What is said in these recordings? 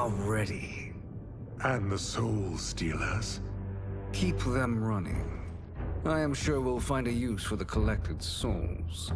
are ready. And the Soul Stealers? Keep them running. I am sure we'll find a use for the collected souls.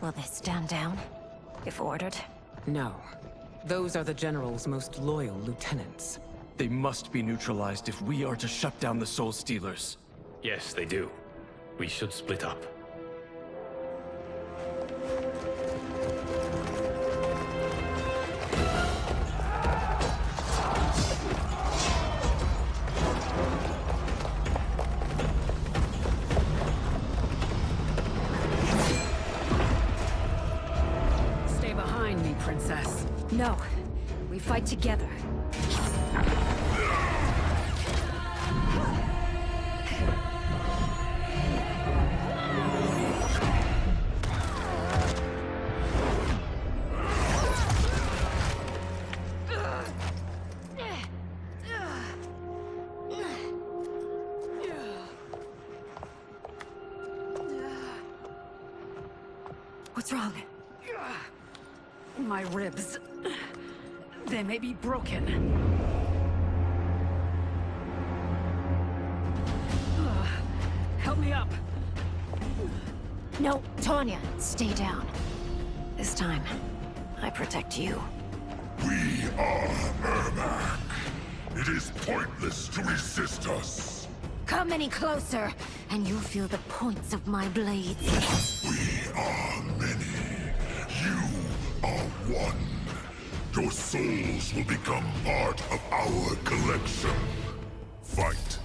Will they stand down, if ordered? No. Those are the General's most loyal lieutenants. They must be neutralized if we are to shut down the Soul Stealers. Yes, they do. We should split up. Stay behind me, Princess. No. We fight together. What's wrong? My ribs. They may be broken. Help me up. No, Tanya, stay down. This time, I protect you. We are Ermac. It is pointless to resist us. Come any closer, and you'll feel the points of my blades. We are many. You are one. Your souls will become part of our collection. Fight.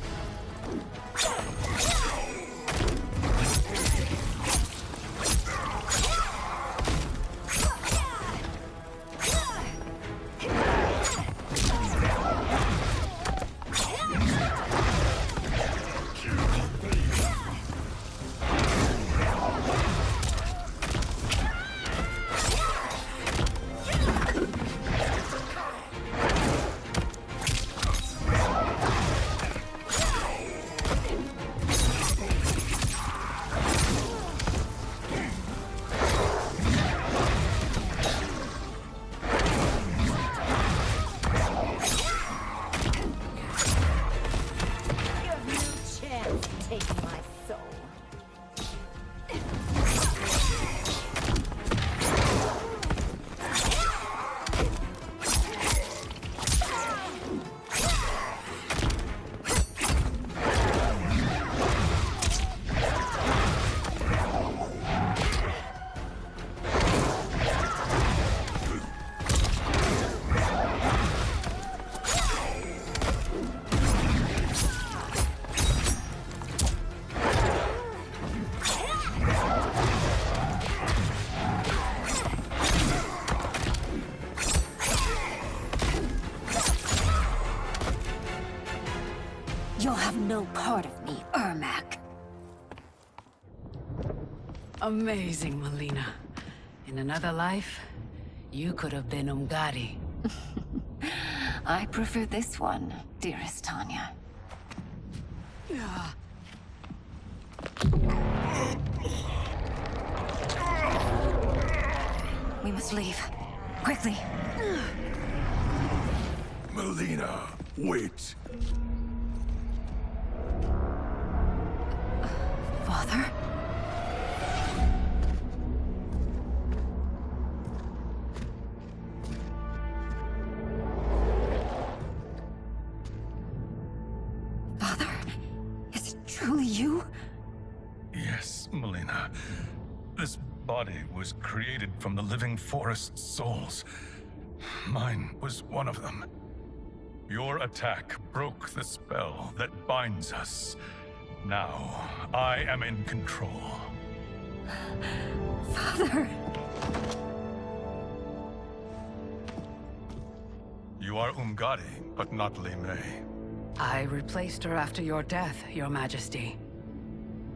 You'll have no part of me, Ermac. Amazing, Mileena. In another life, you could have been Umgadi. I prefer this one, dearest Tanya. We must leave. Quickly. Mileena, wait. Father? Father? Is it truly you? Yes, Mileena. This body was created from the living forest's souls. Mine was one of them. Your attack broke the spell that binds us. Now, I am in control. Father! You are Umgadi, but not Li Mei. I replaced her after your death, Your Majesty.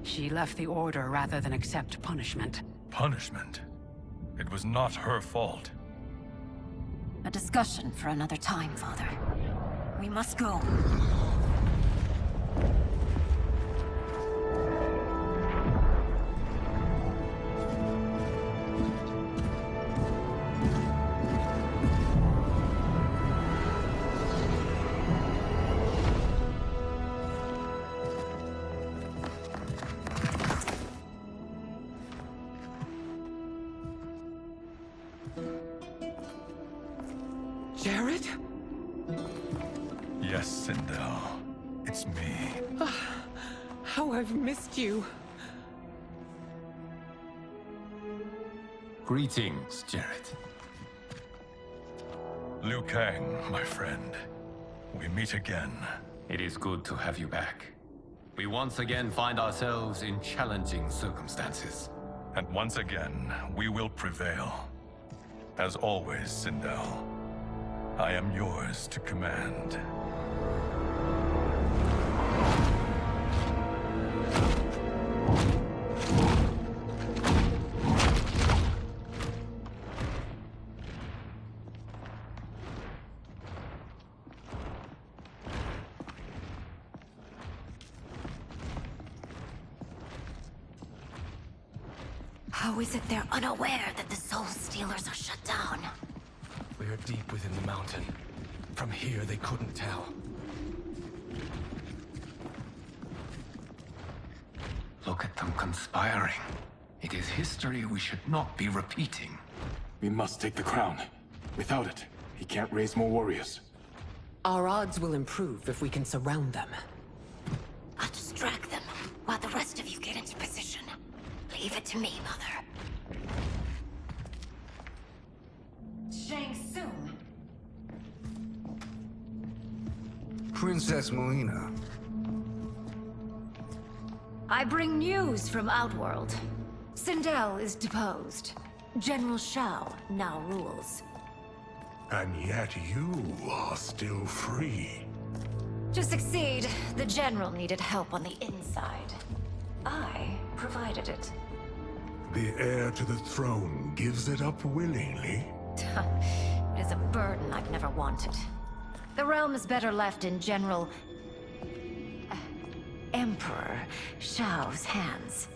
She left the Order rather than accept punishment. Punishment? It was not her fault. A discussion for another time, Father. We must go. Jared? Yes, Sindel. It's me. How I've missed you. Greetings, Jared. Liu Kang, my friend. We meet again. It is good to have you back. We once again find ourselves in challenging circumstances. And once again, we will prevail. As always, Sindel, I am yours to command. How is it they're unaware that the Soul Stealers are shut down? We are deep within the mountain. From here, they couldn't tell. Look at them conspiring. It is history we should not be repeating. We must take the crown. Without it, he can't raise more warriors. Our odds will improve if we can surround them. I'll distract them while the rest of you get into position. Leave it to me, Mother. Shang Tsung. Princess Mileena. I bring news from Outworld. Sindel is deposed. General Shao now rules. And yet you are still free. To succeed, the General needed help on the inside. I provided it. The heir to the throne gives it up willingly. It is a burden I've never wanted. The realm is better left in General... Emperor Shao's hands.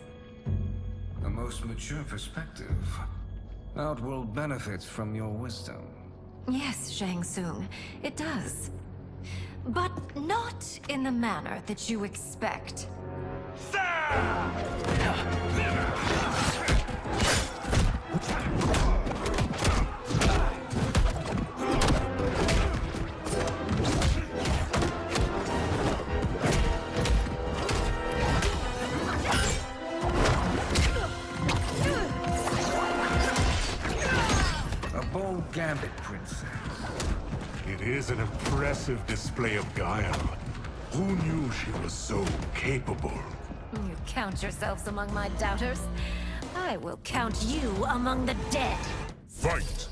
A most mature perspective. Outworld benefits from your wisdom. Yes, Shang Tsung, it does. But not in the manner that you expect. A bold Gambit, Princess. It is an impressive display of guile. Who knew she was so capable? You count yourselves among my doubters. I will count you among the dead. Fight!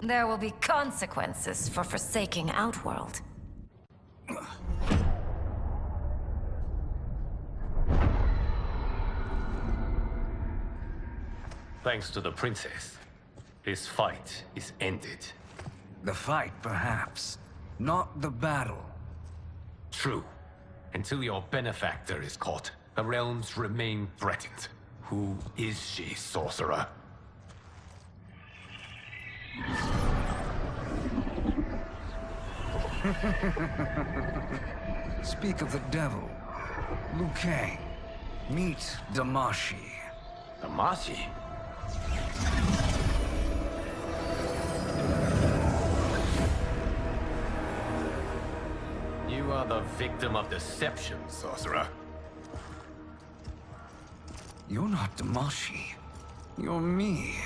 There will be consequences for forsaking Outworld. Thanks to the princess, this fight is ended. The fight, perhaps. Not the battle. True. Until your benefactor is caught, the realms remain threatened. Who is she, sorcerer? Speak of the devil. Liu Kang. Meet Damashi. Damashi? You are the victim of deception, sorcerer. You're not Damashi. You're me.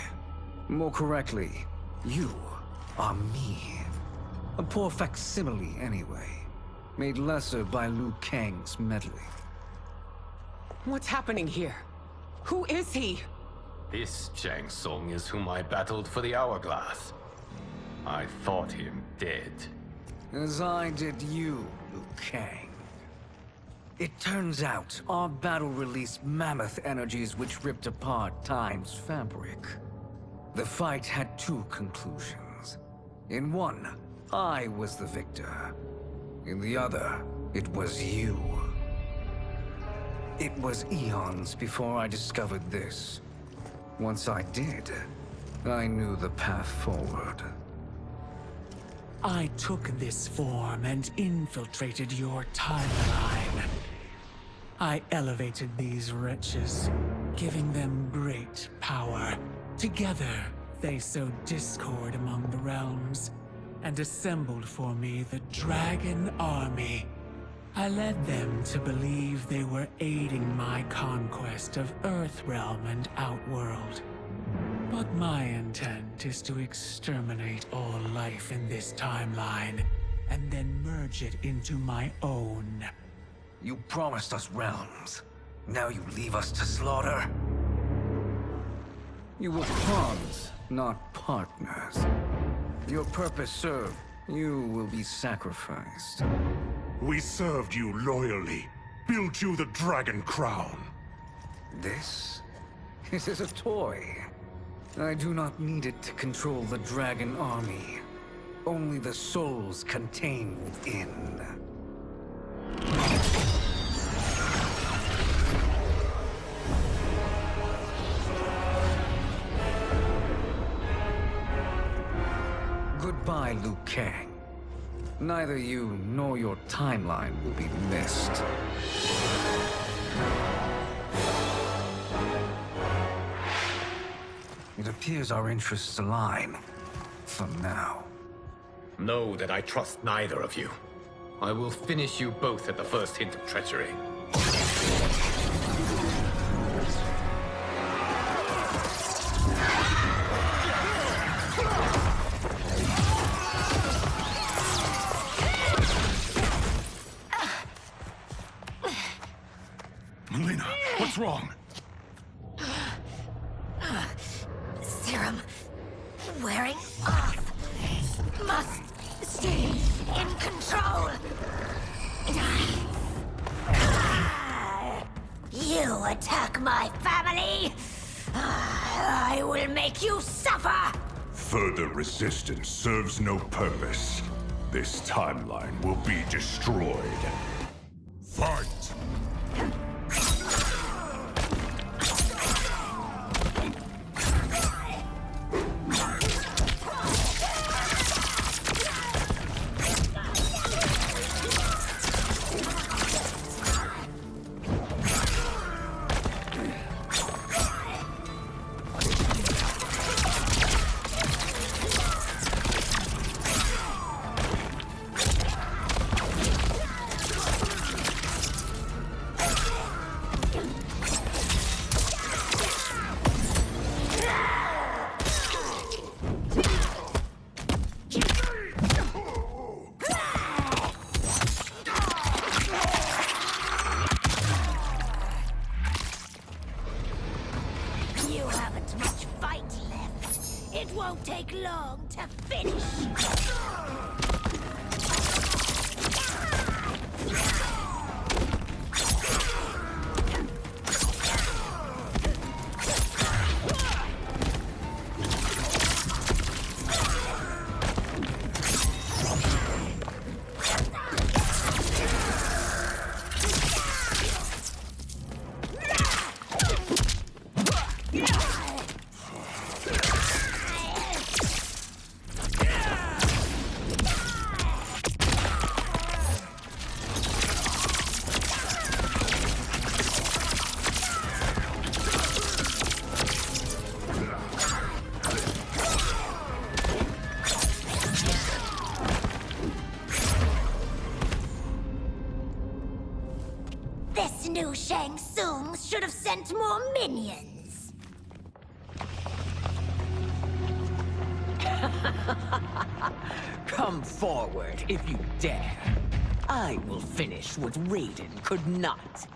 More correctly, you are me. A poor facsimile, anyway. Made lesser by Liu Kang's meddling. What's happening here? Who is he? This Shang Tsung is whom I battled for the Hourglass. I thought him dead. As I did you, Liu Kang. It turns out our battle released mammoth energies which ripped apart time's fabric. The fight had two conclusions. In one, I was the victor. In the other, it was you. It was eons before I discovered this. Once I did, I knew the path forward. I took this form and infiltrated your timeline. I elevated these wretches, giving them great power. Together, they sowed discord among the realms, and assembled for me the Dragon Army. I led them to believe they were aiding my conquest of Earthrealm and Outworld. But my intent is to exterminate all life in this timeline, and then merge it into my own. You promised us realms. Now you leave us to slaughter? You were pawns, not partners. Your purpose served. You will be sacrificed. We served you loyally, built you the Dragon Crown. This is a toy. I do not need it to control the Dragon Army. Only the souls contained within. Goodbye, Liu Kang. Neither you nor your timeline will be missed. It appears our interests align. For now. Know that I trust neither of you. I will finish you both at the first hint of treachery. Mileena, what's wrong? Serum wearing off. Must stay in control. You attack my family. I will make you suffer. Further resistance serves no purpose. This timeline will be destroyed. Fight! You haven't much fight left. It won't take long to finish! This new Shang Tsung should have sent more minions. Come forward if you dare. I will finish what Raiden could not.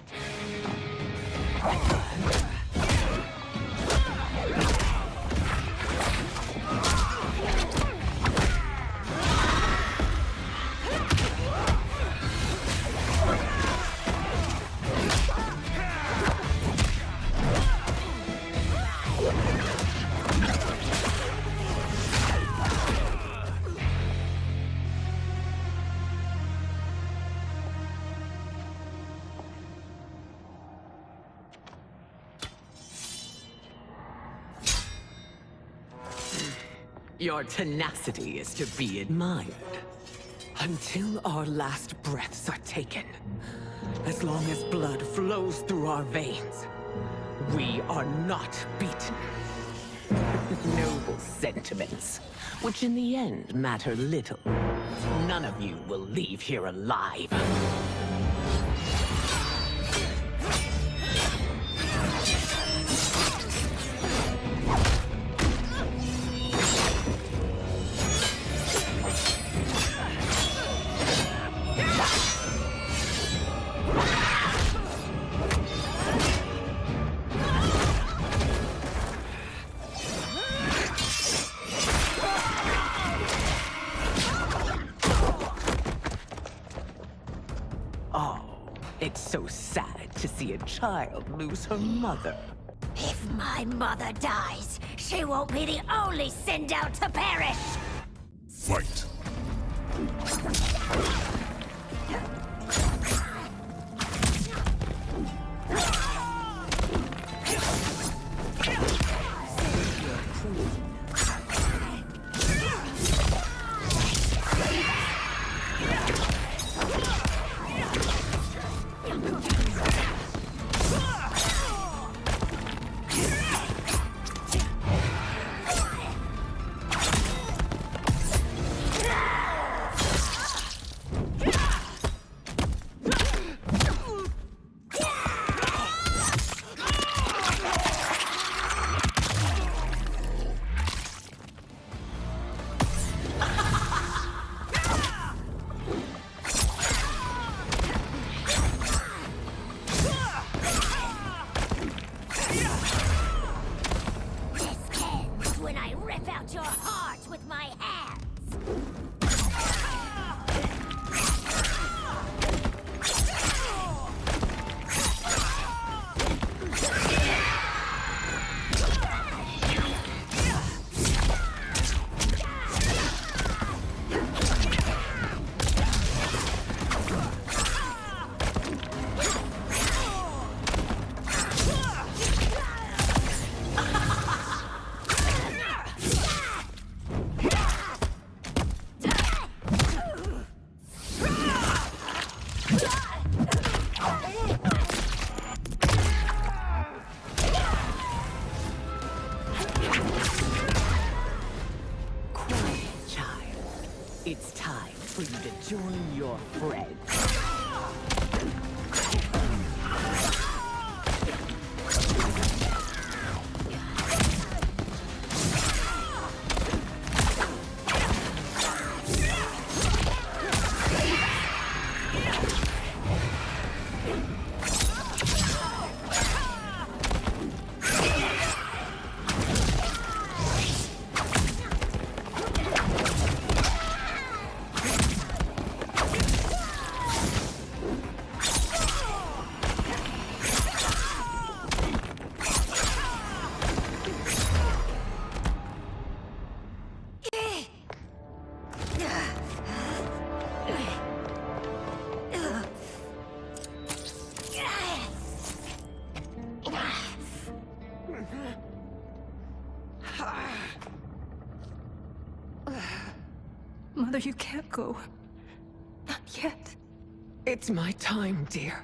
Your tenacity is to be admired. Until our last breaths are taken, as long as blood flows through our veins, we are not beaten. Noble sentiments, which in the end matter little. None of you will leave here alive. It's so sad to see a child lose her mother. If my mother dies, she won't be the only Sindel to perish! Fight! Your heart with my hands! It's time for you to join your friends. Mother, you can't go. Not yet. It's my time, dear.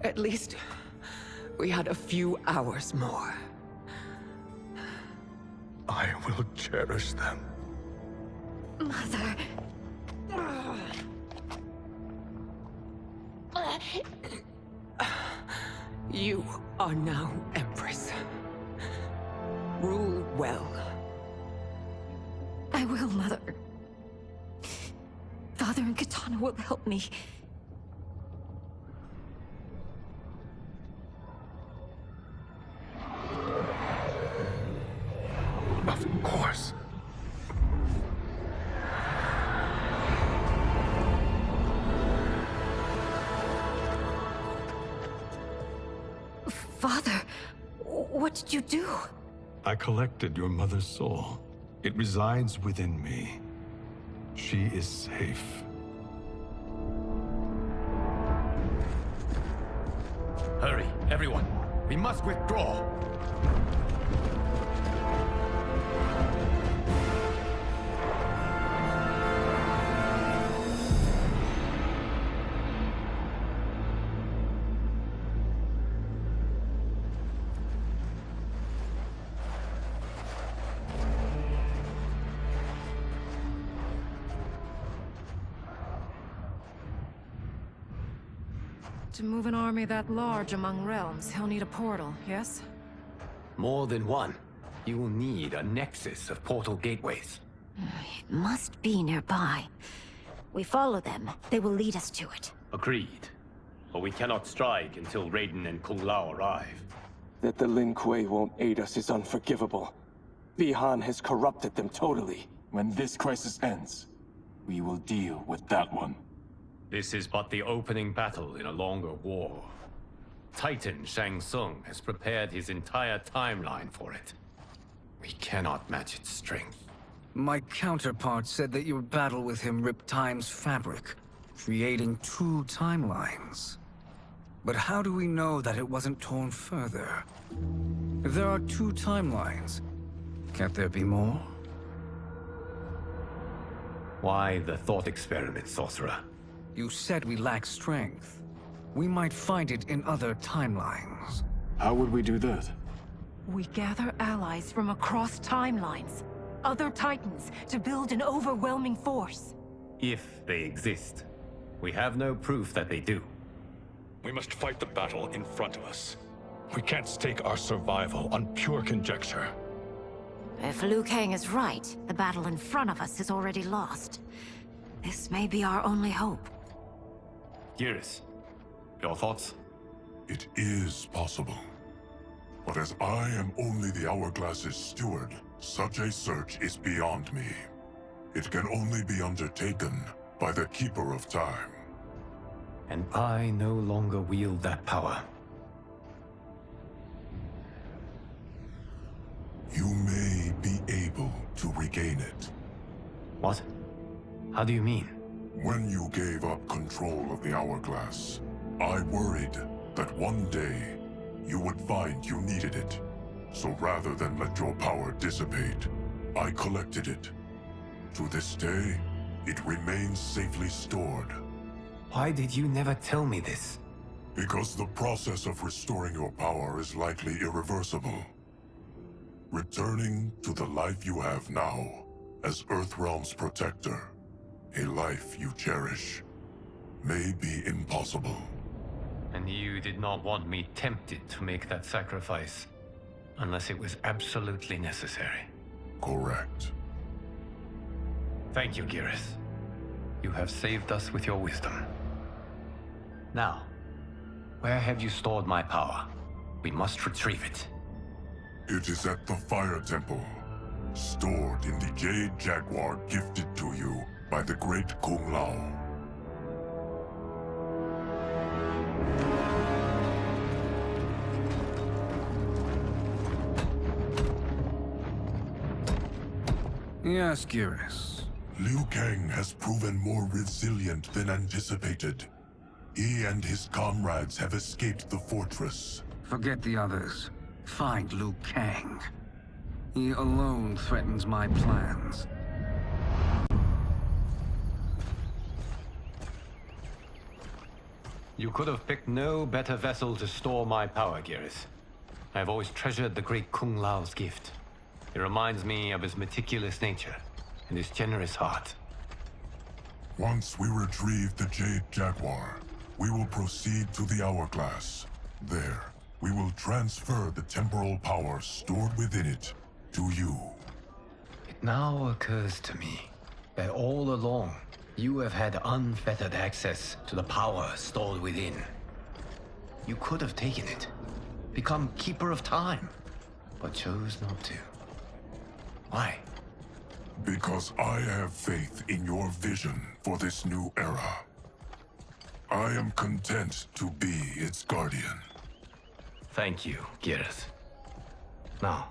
At least, we had a few hours more. I will cherish them. Mother. You are now Empress. Rule well. I will, Mother. Father and Katana will help me. Of course. Father, what did you do? I collected your mother's soul. It resides within me. She is safe. Hurry, everyone. We must withdraw. To move an army that large among realms, he'll need a portal, yes? More than one. You will need a nexus of portal gateways. It must be nearby. We follow them, they will lead us to it. Agreed. But we cannot strike until Raiden and Kung Lao arrive. That the Lin Kuei won't aid us is unforgivable. Bihan has corrupted them totally. When this crisis ends, we will deal with that one. This is but the opening battle in a longer war. Titan Shang Tsung has prepared his entire timeline for it. We cannot match its strength. My counterpart said that your battle with him ripped time's fabric, creating two timelines. But how do we know that it wasn't torn further? If there are two timelines, can't there be more? Why the thought experiment, Sorcerer? You said we lack strength. We might find it in other timelines. How would we do that? We gather allies from across timelines, other titans, to build an overwhelming force. If they exist. We have no proof that they do. We must fight the battle in front of us. We can't stake our survival on pure conjecture. If Liu Kang is right, the battle in front of us is already lost. This may be our only hope. Geras, your thoughts? It is possible. But as I am only the Hourglass's steward, such a search is beyond me. It can only be undertaken by the Keeper of Time. And I no longer wield that power. You may be able to regain it. What? How do you mean? When you gave up control of the Hourglass, I worried that one day you would find you needed it. So rather than let your power dissipate, I collected it. To this day, it remains safely stored. Why did you never tell me this? Because the process of restoring your power is likely irreversible. Returning to the life you have now, as Earthrealm's protector, a life you cherish, may be impossible. And you did not want me tempted to make that sacrifice, unless it was absolutely necessary. Correct. Thank you, Geras. You have saved us with your wisdom. Now, where have you stored my power? We must retrieve it. It is at the Fire Temple, stored in the Jade Jaguar gifted to you by the great Kung Lao. Yes, Geras. Liu Kang has proven more resilient than anticipated. He and his comrades have escaped the fortress. Forget the others. Find Liu Kang. He alone threatens my plans. You could have picked no better vessel to store my power, Geras. I have always treasured the great Kung Lao's gift. It reminds me of his meticulous nature and his generous heart. Once we retrieve the Jade Jaguar, we will proceed to the Hourglass. There, we will transfer the temporal power stored within it to you. It now occurs to me that all along, you have had unfettered access to the power stored within. You could have taken it, become Keeper of Time, but chose not to. Why? Because I have faith in your vision for this new era. I am content to be its guardian. Thank you, Geras. Now,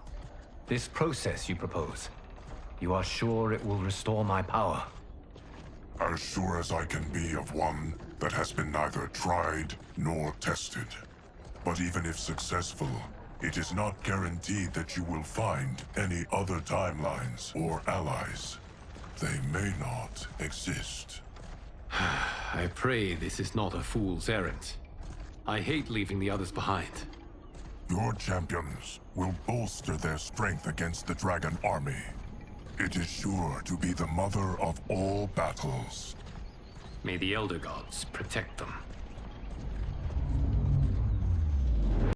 this process you propose, you are sure it will restore my power? As sure as I can be of one that has been neither tried nor tested. But even if successful, it is not guaranteed that you will find any other timelines or allies. They may not exist. I pray this is not a fool's errand. I hate leaving the others behind. Your champions will bolster their strength against the Dragon Army. It is sure to be the mother of all battles. May the Elder Gods protect them.